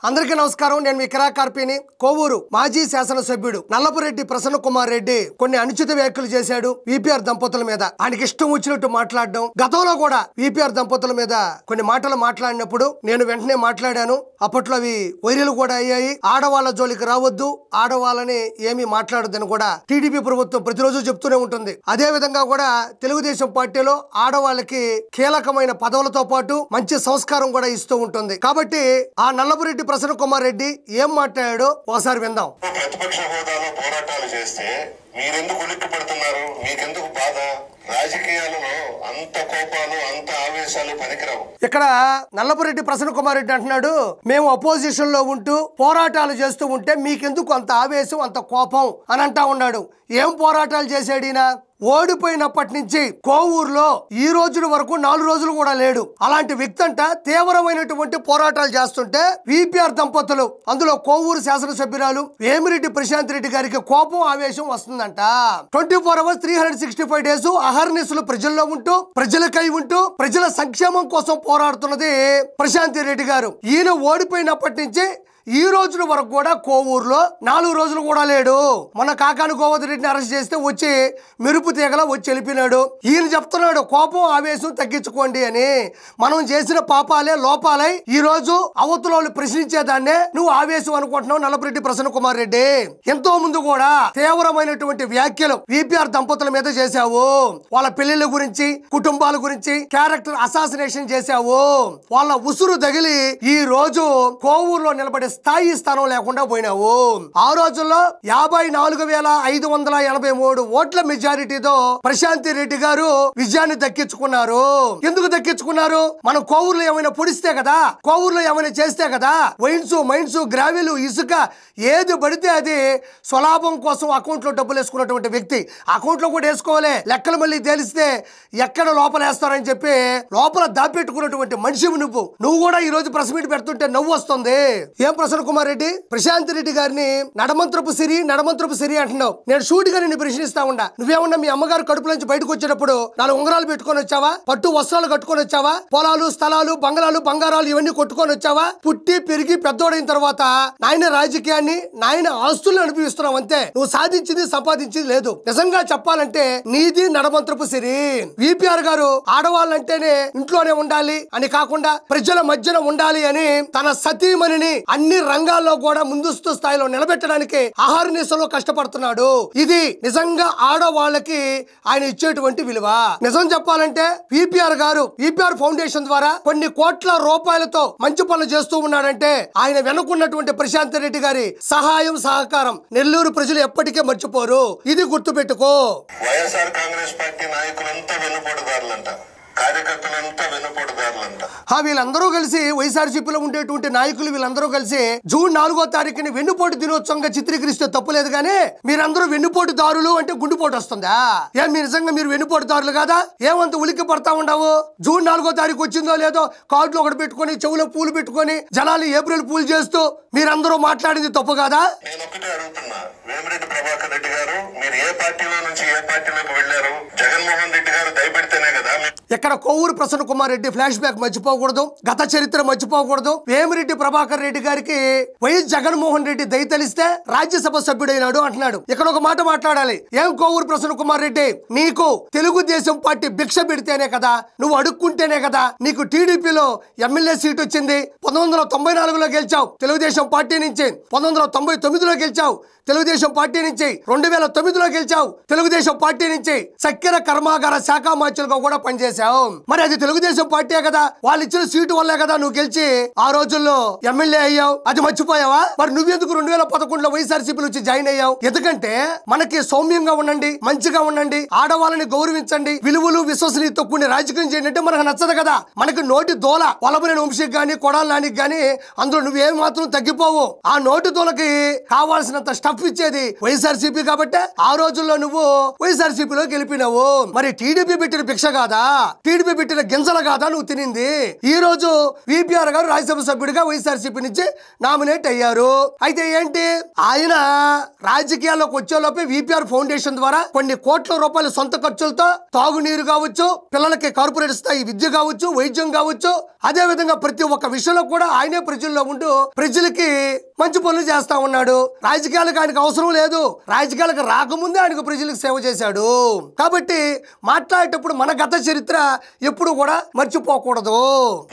అందరికీ నమస్కారం. నేను మీ కిరాకార్పిని. కోవూరు మాజీ శాసనసభ్యుడు నల్లపురెడ్డి ప్రసన్న కుమార్ రెడ్డి కొన్ని అనుచిత వ్యాఖ్యలు చేశాడు విపిఆర్ దంపతుల మీద. ఆయనకి ఇష్టం వచ్చినట్టు మాట్లాడడం. గతంలో కూడా విపిఆర్ దంపతుల మీద కొన్ని మాటలు మాట్లాడినప్పుడు నేను వెంటనే మాట్లాడాను. అప్పట్లో అవి వైరల్ కూడా అయ్యాయి. ఆడవాళ్ళ జోలికి రావద్దు, ఆడవాళ్ళని ఏమీ మాట్లాడొద్దని కూడా టీడీపీ ప్రభుత్వం ప్రతిరోజు చెప్తూనే ఉంటుంది. అదే విధంగా కూడా తెలుగుదేశం పార్టీలో ఆడవాళ్ళకి కీలకమైన పదవులతో పాటు మంచి సంస్కారం కూడా ఇస్తూ ఉంటుంది. కాబట్టి ఆ నల్లపురెడ్డి ప్రసన్న కుమార్ రెడ్డి ఏం మాట్లాడాడో ఒకసారి విందాం. ప్రతిపక్ష హోదాలో పోరాటాలు చేస్తే మీరెందుకు ఉలిక్కి పడుతున్నారు? మీకెందుకు బాధ? రాజకీయాలలో అంత కోపాలు, అంత ఆవేశాలు పనికిరావు. ఇక్కడ నల్లపురెడ్డి ప్రసన్న కుమార్ రెడ్డి అంటున్నాడు, మేము అపోజిషన్ లో ఉంటూ పోరాటాలు చేస్తూ ఉంటే మీకెందుకు అంత ఆవేశం, అంత కోపం అని అంటా ఉన్నాడు. ఏం పోరాటాలు చేశాడు ఈయన? ఓడిపోయినప్పటి నుంచి కోవూరులో ఈ రోజు వరకు 4 రోజులు కూడా లేడు. అలాంటి వ్యక్తి అంట తీవ్రమైనటువంటి పోరాటాలు చేస్తుంటే విపిఆర్ దంపతులు, అందులో కోవూరు శాసనసభ్యురాలు వేమిరెడ్డి ప్రశాంత్ రెడ్డి గారికి కోపం, ఆవేశం వస్తుందంట. 24 hours 365 days అహర్నిశలు ప్రజల్లో ఉంటూ, ప్రజలకై ఉంటూ, ప్రజల సంక్షేమం కోసం పోరాడుతున్నది ప్రశాంత్ రెడ్డి గారు. ఈయన ఓడిపోయినప్పటి నుంచి ఈ రోజుల వరకు కూడా కోవూరులో 4 రోజులు కూడా లేడు. మొన్న కాకాని గోవర్ధన్ రెడ్డిని అరెస్ట్ చేస్తే వచ్చి మెరుపు తీగల వచ్చి వెళ్ళిపోయినాడు. ఈయన చెప్తున్నాడు కోపం, ఆవేశం తగ్గించుకోండి అని. మనం చేసిన పాపాలే లోపాలై ఈ రోజు అవతల ప్రశ్నించేదాన్నే నువ్వు ఆవేశం అనుకుంటున్నావు నల్లపురెడ్డి ప్రసన్న కుమార్ రెడ్డి. ఎంతో ముందు కూడా తీవ్రమైనటువంటి వ్యాఖ్యలు విపిఆర్ దంపతుల మీద చేశావు. వాళ్ళ పెళ్లిళ్ళ గురించి, కుటుంబాల గురించి క్యారెక్టర్ అసాసినేషన్ చేశావు. వాళ్ళ ఉసురు తగిలి ఈ రోజు కోవూరులో నిలబడే స్థానం లేకుండా పోయినావు. ఆ రోజుల్లో 54,583 ఓట్ల మెజారిటీతో ప్రశాంత్ రెడ్డి గారు విజయాన్ని దక్కించుకున్నారు. ఎందుకు దక్కించుకున్నారు? మనం కోవూరులో ఏమైనా పొడిస్తే కదా, కోవూరులో ఏమైనా చేస్తే కదా. వైన్స్, మైన్స్, గ్రావెలు, ఇసుక ఏది పడితే అది స్వలాభం కోసం అకౌంట్ లో డబ్బులు వేసుకున్నటువంటి వ్యక్తి. అకౌంట్ లో కూడా వేసుకోవాలి, లెక్కలు మళ్ళీ తెలిస్తే ఎక్కడ లోపల వేస్తారని చెప్పి లోపల దాపెట్టుకున్నటువంటి మనిషి నువ్వు కూడా ఈ రోజు ప్రెస్ మీట్ పెడుతుంటే నవ్వు వస్తుంది. ఏం ప్రసన్న కుమార్ రెడ్డి, ప్రశాంత్ రెడ్డి గారిని నడమంత్రపు సిరి అంటున్నావు. నేను షూట్ గా నిన్ను ప్రశ్నిస్తా ఉండా. నువ్వేమన్నా మీ అమ్మగారు కడుపుల నుంచి బయటకు వచ్చేటప్పుడు 4 ఉంగరాలు పెట్టుకొని వచ్చావా? పట్టు వస్త్రాలు కట్టుకొని వచ్చావా? పొలాలు, స్థలాలు, బంగళాలు, బంగారాలు ఇవన్నీ కొట్టుకొని వచ్చావా? పుట్టి పెరిగి పెద్దోడైన తర్వాత నాయన రాజకీయాన్ని, నాయన ఆస్తులను అనుభవిస్తున్నావు అంతే. నువ్వు సాధించింది, సంపాదించింది లేదు. నిజంగా చెప్పాలంటే నీది నడమంత్రపు సిరి. విపిఆర్ గారు ఆడవాళ్ళంటేనే ఇంట్లోనే ఉండాలి అని కాకుండా ప్రజల మధ్యన ఉండాలి అని తన సతీమణిని అన్ని రంగాల్లో కూడా ముందస్తు స్థాయిలో నిలబెట్టడానికి అహర్నిశలో కష్టపడుతున్నాడు. ఇది నిజంగా ఆడవాళ్ళకి ఆయన ఇచ్చేటువంటి విలువ. నిజం చెప్పాలంటే విపిఆర్ గారు విపిఆర్ ఫౌండేషన్ ద్వారా కొన్ని కోట్ల రూపాయలతో మంచి పనులు చేస్తూ ఉన్నాడంటే ఆయన వెనుకున్నటువంటి ప్రశాంత్ రెడ్డి గారి సహాయం, సహకారం నెల్లూరు ప్రజలు ఎప్పటికీ మర్చిపోరు. ఇది గుర్తుపెట్టుకో. వైఎస్ఆర్ కాంగ్రెస్ పార్టీ నాయకులంతా వెన్నుపోటుదారులంట, కార్యకర్తలంతా వెన్నుపోటుదారులంట. వీళ్ళందరూ కలిసి వైఎస్ఆర్సీపీలో ఉండేటువంటి నాయకులు వీళ్ళందరూ కలిసి జూన్ 4వ తారీఖుని వెన్నుపోటు దినోత్సవంగా చిత్రీకరిస్తే తప్పులేదు. కానీ మీరందరూ వెన్నుపోటు దారులు అంటే గుండెపోటు వస్తుందా? ఏం మీరు నిజంగా మీరు వెన్నుపోటు దారులు కాదా? ఏమంత ఉలిక్కి పడతా ఉండవు? జూన్ 4వ తారీఖు వచ్చిందో లేదో కార్డులో ఒకటి పెట్టుకొని, చెవులో పూలు పెట్టుకొని, జనాలు ఏప్రిల్ పూలు చేస్తూ మీరందరూ మాట్లాడింది తప్పు కాదా? నేను ఒకటే అడుగుతున్నా, వేమిరెడ్డి ప్రభాకర్ రెడ్డి గారు మీరు ఏ పార్టీలో నుంచి ఏ పార్టీలోకి వెళ్లారు? జగన్మోహన్ రెడ్డి గారు దయపెడితేనే కదా. ఇక్కడ కోవూరు ప్రసన్న కుమార్ రెడ్డి ఫ్లాష్ బ్యాక్ మర్చిపోకూడదు, గత చరిత్ర మర్చిపోకూడదు. వేమిరెడ్డి ప్రభాకర్ రెడ్డి గారికి వైఎస్ జగన్మోహన్ రెడ్డి దయతలిస్తే రాజ్యసభ సభ్యుడైనాడు అంటున్నాడు. ఇక్కడ ఒక మాట మాట్లాడాలి. ఏం కోవూరు ప్రసన్న కుమార్ రెడ్డి, నీకు తెలుగుదేశం పార్టీ భిక్ష పెడితేనే కదా, నువ్వు అడుక్కుంటేనే కదా నీకు టీడీపీలో ఎమ్మెల్యే సీట్ వచ్చింది. 1994లో గెలిచావు తెలుగుదేశం పార్టీ నుంచి, 1999లో గెలిచావు తెలుగుదేశం పార్టీ నుంచి, 2009లో గెలిచావు తెలుగుదేశం పార్టీ నుంచి. చక్కెర కర్మాగార శాఖ మార్చులుగా కూడా పనిచేశావు. మరి అది తెలుగుదేశం పార్టీ కదా, వాళ్ళు ఇచ్చిన సీటు వల్లే కదా నువ్వు గెలిచి ఆ రోజుల్లో ఎమ్మెల్యే అయ్యావు. అది మర్చిపోయావా? మరి నువ్వెందుకు 2011లో వైఎస్ఆర్సీపీ నుంచి జాయిన్ అయ్యావు? ఎందుకంటే మనకి సౌమ్యంగా ఉండండి, మంచిగా ఉండండి, ఆడవాళ్ళని గౌరవించండి, విలువలు విశ్వసనీయతో కూడిన రాజకీయం చేయండి అంటే మనకు నచ్చదు కదా. మనకి నోటి దోల వలబడిన వంశీకి గాని, కొడాల నానికి గాని అందులో నువ్వేం మాత్రం తగ్గిపోవు. ఆ నోటి దోలకి కావాల్సినంత టఫ్ ఇచ్చేది వైఎస్ఆర్సీపీ కాబట్టి ఆ రోజుల్లో నువ్వు వైఎస్ఆర్సీపీలో గెలిపినావు. మరి టీడీపీ పెట్టిన భిక్ష కాదా, టీడీపీ పెట్టిన గింజలు కాదా నువ్వు తినింది? ఈ రోజు విపిఆర్ గారు రాజ్యసభ సభ్యుడిగా వైఎస్ఆర్సీపీ నుంచి నామినేట్ అయ్యారు. అయితే ఏంటి, ఆయన రాజకీయాల్లోకి వచ్చేలోపే విపిఆర్ ఫౌండేషన్ ద్వారా కొన్ని కోట్ల రూపాయల సొంత ఖర్చులతో తాగునీరు కావచ్చు, పిల్లలకి కార్పొరేట్ స్థాయి విద్య కావచ్చు, వైద్యం కావచ్చు, అదే విధంగా ప్రతి ఒక్క విషయంలో కూడా ఆయనే ప్రజల్లో ఉంటూ ప్రజలకి మంచి పనులు చేస్తా ఉన్నాడు. రాజకీయాలకు ఆయనకు అవసరం లేదు, రాజకీయాలకు రాకముందే ఆయనకు ప్రజలకు సేవ చేశాడు. కాబట్టి మాట్లాడేటప్పుడు మన గత చరిత్ర ఎప్పుడు కూడా మర్చిపోకూడదు.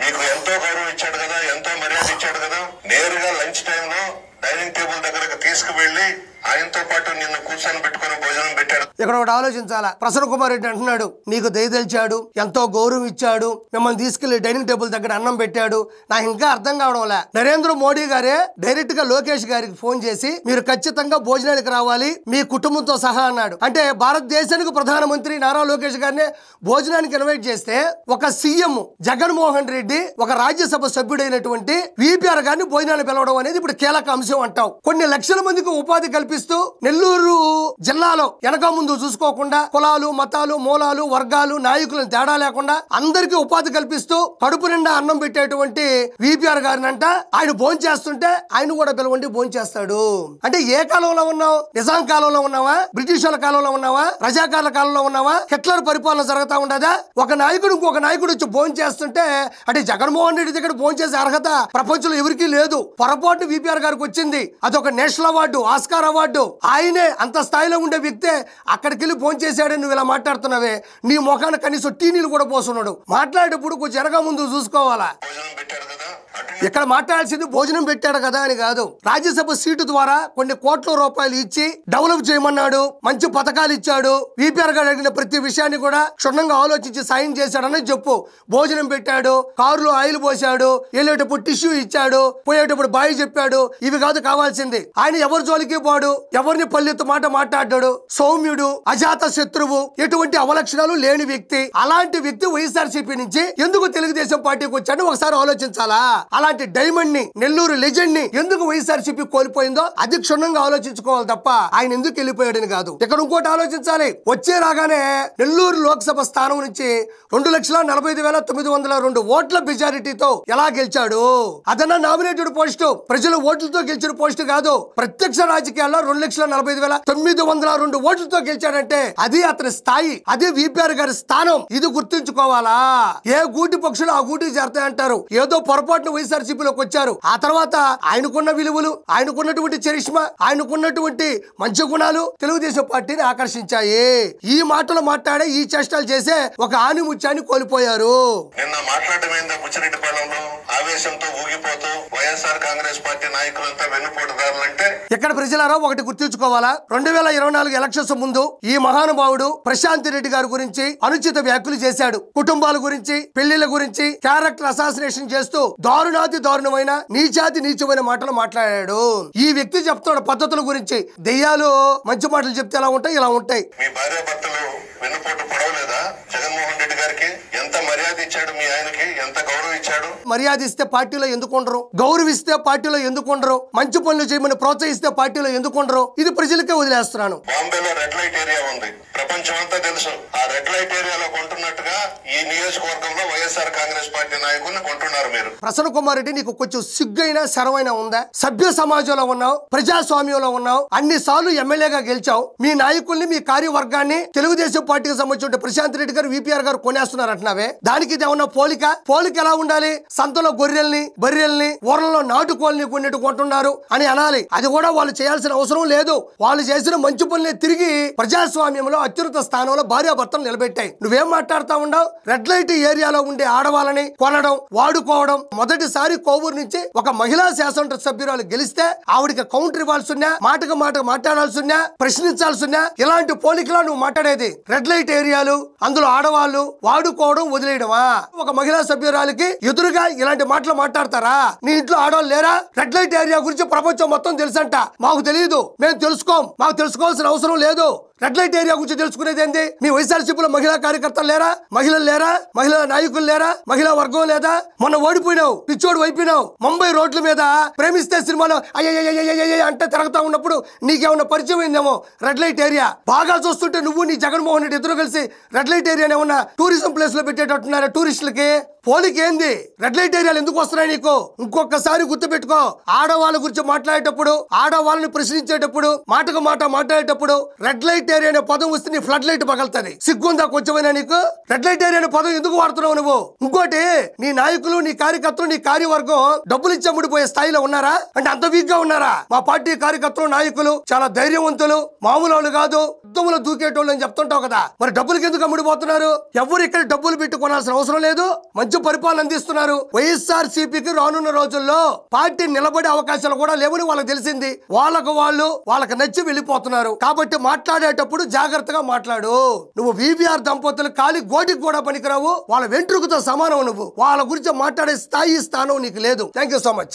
మీకు ఎంతో గౌరవం ఇచ్చాడు కదా, ఎంతో మర్యాద ఇచ్చాడు కదా, నేరుగా లంచ్ టైంలో డైనింగ్ టేబుల్ దగ్గరకు తీసుకువెళ్లి ఆయనతో పాటు నిన్ను కూర్చొని పెట్టుకుని భోజనం పెట్టాడు. ఇక్కడ ఒకటి ఆలోచించాలా. ప్రసన్న కుమార్ రెడ్డి అంటున్నాడు, నీకు దయదలిచాడు, ఎంతో గౌరవం ఇచ్చాడు, మిమ్మల్ని తీసుకెళ్లి డైనింగ్ టేబుల్ దగ్గర అన్నం పెట్టాడు. నాకు ఇంకా అర్థం కావడంలే. నరేంద్ర మోడీ గారే డైరెక్ట్ గా లోకేష్ గారికి ఫోన్ చేసి మీరు ఖచ్చితంగా భోజనానికి రావాలి మీ కుటుంబంతో సహా అన్నాడు. అంటే భారతదేశానికి ప్రధానమంత్రి నారా లోకేష్ గారిని భోజనానికి ఇన్వైట్ చేస్తే ఒక సీఎం జగన్మోహన్ రెడ్డి ఒక రాజ్యసభ సభ్యుడైనటువంటి విపిఆర్ గారిని భోజనాన్ని పిలవడం అనేది ఇప్పుడు కీలక అంశం అంటావు. కొన్ని లక్షల మందికి ఉపాధి కల్పిస్తూ నెల్లూరు జిల్లాలో వెనక ముందు చూసుకోకుండా కులాలు, మతాలు, మూలాలు, వర్గాలు, నాయకులను తేడా లేకుండా అందరికీ ఉపాధి కల్పిస్తూ కడుపు నిండా అన్నం పెట్టేటువంటి విపిఆర్ గారిని అంట ఆయన భోజనం చేస్తుంటే ఆయన కూడా పిలవండి భోజనం చేస్తాడు. అంటే ఏ కాలంలో ఉన్నావు? నిజాం కాలంలో ఉన్నావా, బ్రిటిష్ వాళ్ళ కాలంలో ఉన్నావా, రజాకార్ల కాలంలో ఉన్నావా, హిట్లర్ పరిపాలన జరుగుతా ఉండదా? ఒక నాయకుడు ఇంకొక నాయకుడు వచ్చి భోజనం చేస్తుంటే అంటే జగన్మోహన్ రెడ్డి దగ్గర భోజనం చేసే అర్హత ప్రపంచంలో ఎవరికీ లేదు. పొరపాటు విపిఆర్ గారికి వచ్చింది, అదొక నేషనల్ అవార్డు, ఆస్కార్ అవార్డు. ఆయనే అంత స్థాయిలో ఉండే వ్యక్తే అక్కడికి వెళ్ళి భోజనం చేశాడని నువ్వు ఇలా మాట్లాడుతున్నావే, నీ ముఖాన్ని కనీసం టీ నీళ్ళు కూడా పోస్తున్నాడు. మాట్లాడేటప్పుడు కొంచెం వెనక ముందు చూసుకోవాలా. ఇక్కడ మాట్లాడాల్సింది భోజనం పెట్టాడు కదా అని కాదు. రాజ్యసభ సీటు ద్వారా కొన్ని కోట్ల రూపాయలు ఇచ్చి డెవలప్ చేయమన్నాడు, మంచి పథకాలు ఇచ్చాడు. విపిఆర్ గారు అడిగిన ప్రతి విషయాన్ని కూడా క్షుణ్ణంగా ఆలోచించి సాయం చేశాడని చెప్పు. భోజనం పెట్టాడు, కారులో ఆయిల్ పోసాడు, వెళ్ళేటప్పుడు టిష్యూ ఇచ్చాడు, పోయేటప్పుడు బాయ్ చెప్పాడు. ఇవి కాదు కావాల్సింది. ఆయన ఎవరి జోలికి పోడు, ఎవరిని పల్లెత్తు మాట మాట్లాడాడు, సౌమ్యుడు, అజాత శత్రువు, ఎటువంటి అవలక్షణాలు లేని వ్యక్తి. అలాంటి వ్యక్తి వైఎస్ఆర్సీపీ నుంచి ఎందుకు తెలుగుదేశం పార్టీకి వచ్చాడని ఒకసారి ఆలోచించాలా. అలాంటి డైమండ్ ని, నెల్లూరు లెజెండ్ ని ఎందుకు వైఎస్ఆర్సీపీ కోల్పోయిందో అది క్షుణ్ణంగా ఆలోచించుకోవాలి తప్ప ఆయన ఎందుకు వెళ్ళిపోయాడని కాదు. ఇక్కడ ఇంకోటి ఆలోచించాలి. వచ్చే రాగానే నెల్లూరు లోక్సభ స్థానం నుంచి 2,45,902 ఓట్ల మెజారిటీతో ఎలా గెలిచాడు? అదన్నా నామినేటెడ్ పోస్టు, ప్రజల ఓట్లతో గెలిచిన పోస్టు కాదు. ప్రత్యక్ష రాజకీయాల్లో 2,45,902 ఓట్లతో గెలిచాడంటే అది అతని స్థాయి, అది విపిఆర్ గారి స్థానం. ఇది గుర్తుంచుకోవాలా. ఏ గూటి పక్షులు ఆ గూటికి చేరతాయంటారు. ఏదో పొరపాటున వైఎస్ఆర్సీపీలోకి వచ్చారు. ఆ తర్వాత ఆయనకున్న విలువలు, ఆయనకున్నటువంటి చరిష్మా, ఆయనకున్నటువంటి మంచి గుణాలు తెలుగుదేశం పార్టీని ఆకర్షించాయి. ఈ మాటలు మాట్లాడే, ఈ చేష్టాలు చేసే ఒక ఆనిముత్యాన్ని కోల్పోయారు. నిన్న మాట్లాడమైందా బుచ్చిరెడ్డిపాలెంలో ఆవేశంతో ఊగిపోతూ వైఎస్ఆర్ కాంగ్రెస్ పార్టీ నాయకులంతా వెన్నుపోటుదారులంటే ఇక్కడ ప్రజలారా ఒకటి గుర్తుంచుకోవాలా. 2024 ఎలక్షన్స్ ముందు ఈ మహానుభావుడు ప్రశాంత్ రెడ్డి గారి గురించి అనుచిత వ్యాఖ్యలు చేశాడు. కుటుంబాల గురించి, పెళ్లిళ్ల గురించి క్యారెక్టర్ అసాసినేషన్ చేస్తూ దారుణాతి దారుణమైన, నీచాతి నీచమైన మాటలు మాట్లాడాడు. ఈ వ్యక్తి చెప్తాడు పద్ధతుల గురించి. దెయ్యాలు మంచి మాటలు చెప్తే ఎలా ఉంటాయి, ఇలా ఉంటాయి. మీ భార్య భర్తలు వెన్నుపోటు పడవలేదా? జగన్మోహన్ రెడ్డి గారికి ఎంత మర్యాద ఇచ్చాడు, మీ ఆయనకి ఎంత గౌరవం ఇచ్చాడు. మర్యాద ఇస్తే పార్టీలో ఎందుకు ఉండరు, గౌరవిస్తే పార్టీలో ఎందుకు ఉండరు, మంచి పనులు చేయమని ప్రోత్సహిస్తే పార్టీలో ఎందుకు ఉండరు? ఇది ప్రజలకే వదిలేస్తున్నాను. బాంబేలో రెడ్ లైట్ ఏరియా ఉంది, ప్రపంచం అంతా తెలుసు. ఆ రెడ్ లైట్ ఏరియాలో కొంటున్నట్టుగా ఈ నియోజకవర్గంలో వైఎస్ఆర్ కాంగ్రెస్ పార్టీ నాయకుల్ని కొంటున్నారు మీరు. ప్రసన్న కుమార్ రెడ్డి, నీకు కొంచెం సిగ్గైనా శరమైనా ఉందా? సభ్య సమాజంలో ఉన్నావు, ప్రజాస్వామ్యంలో ఉన్నావు, అన్ని సార్లు ఎమ్మెల్యేగా గెలిచావు. మీ నాయకుల్ని, మీ కార్యవర్గాన్ని తెలుగుదేశం పార్టీకి సంబంధించిన ప్రశాంత్ రెడ్డి గారు, విపిఆర్ గారు కొనేస్తున్నారు అంటున్నావే, దానికి ఇది ఏమన్నా పోలిక? పోలిక ఎలా ఉండాలి? సంతలో గొర్రెల్ని, బర్రెల్ని, ఊర్లలో నాటుకోల్ని కొన్నిటి కొంటున్నారు అని అనాలి. అది కూడా వాళ్ళు చేయాల్సిన అవసరం లేదు. వాళ్ళు చేసిన మంచి పనులే తిరిగి ప్రజాస్వామ్యంలో అత్యున్నత స్థానంలో భార్యాభర్తలు నిలబెట్టాయి. నువ్వేం మాట్లాడుతా ఉండవు? రెడ్ లైట్ ఏరియాలో ఉండే ఆడవాళ్ళని కొనడం, వాడుకోవడం. మొదటిసారి కోవూరు నుంచి ఒక మహిళా శాసనసభ సభ్యురాలు గెలిస్తే ఆవిడికి కౌంటర్ ఇవ్వాల్సిన్నా, మాటకు మాట మాట్లాడాల్సిన్నా, ప్రశ్నించాల్సిన్నా, ఇలాంటి పోలికలా నువ్వు మాట్లాడేది? రెడ్ లైట్ ఏరియాలు, అందులో ఆడవాళ్ళు వాడుకోవడం వదిలేయడమా? ఒక మహిళా సభ్యురాలకి ఎదురుగా ఇలాంటి మాటలు మాట్లాడతారా? నీ ఇంట్లో ఆడవాళ్ళు లేరా? రెడ్ లైట్ ఏరియా గురించి ప్రపంచం మొత్తం తెలుసంట. మాకు తెలియదు, మేము తెలుసుకోం, మాకు తెలుసుకోవాల్సిన అవసరం లేదు. రెడ్ లైట్ ఏరియా గురించి తెలుసుకునేది ఏంది? మీ వైఎస్ఆర్సీపీలో మహిళా కార్యకర్తలు లేరా? మహిళలు లేరా? మహిళా నాయకులు లేరా? మహిళా వర్గం లేదా? మొన్న ఓడిపోయినావు, పిచ్చోడు వైపోయినావు. ముంబై రోడ్ల మీద ప్రేమిస్తే సినిమాలో అయ్యయ్య అంటే తిరుగుతా ఉన్నప్పుడు నీకేమన్నా పరిచయం అయిందేమో రెడ్ లైట్ ఏరియా. బాగా చూస్తుంటే నువ్వు నీ జగన్మోహన్ రెడ్డి ఇద్దరు కలిసి రెడ్ లైట్ ఏరియా ఏమన్నా టూరిజం ప్లేస్ లో పెట్టేటట్టున్నారా టూరిస్టులకి? పోలికి ఏంది? రెడ్ లైట్ ఏరియాలు ఎందుకు వస్తున్నాయి నీకు? ఇంకొకసారి గుర్తుపెట్టుకో, ఆడవాళ్ళ గురించి మాట్లాడేటప్పుడు, ఆడవాళ్ళని ప్రశ్నించేటప్పుడు, మాటకు మాట మాట్లాడేటప్పుడు రెడ్ లైట్ ఏరియా అనే పదం వస్తే నీ ఫ్లడ్ లైట్ పగలుతుంది. సిగ్గుందా కొంచెమైనా నీకు? రెడ్ లైట్ ఏరియా అనే పదం ఎందుకు వాడుతున్నావు నువ్వు? ఇంకోటి, నీ నాయకులు, నీ కార్యకర్తలు, నీ కార్యవర్గం డబ్బులు ఇచ్చి అమ్ముడిపోయే స్థాయిలో ఉన్నారా? అంటే అంత వీక్ గా ఉన్నారా? మా పార్టీ కార్యకర్తలు, నాయకులు చాలా ధైర్యవంతులు, మామూలు వాళ్ళు కాదు, యుద్ధంలో దూకేటోళ్ళు అని చెప్తుంటావు కదా, మరి డబ్బులకి ఎందుకు అమ్ముడిపోతున్నారు? ఎవరు ఇక్కడ డబ్బులు పెట్టి కొనాల్సిన అవసరం లేదు, మంచి పరిపాలన అందిస్తున్నారు. వైఎస్ఆర్సీపీకి రానున్న రోజుల్లో పార్టీ నిలబడే అవకాశాలు కూడా లేవని వాళ్ళకి తెలిసింది. వాళ్ళకి నచ్చి వెళ్ళిపోతున్నారు. కాబట్టి మాట్లాడేటప్పుడు జాగ్రత్తగా మాట్లాడు. నువ్వు వీవీఆర్ దంపతులు కాలి గోటికి కూడా పనికిరావు, వాళ్ళ వెంట్రుకతో సమానం. నువ్వు వాళ్ళ గురించి మాట్లాడే స్థాయి, స్థానం నీకు లేదు. Thank you so much.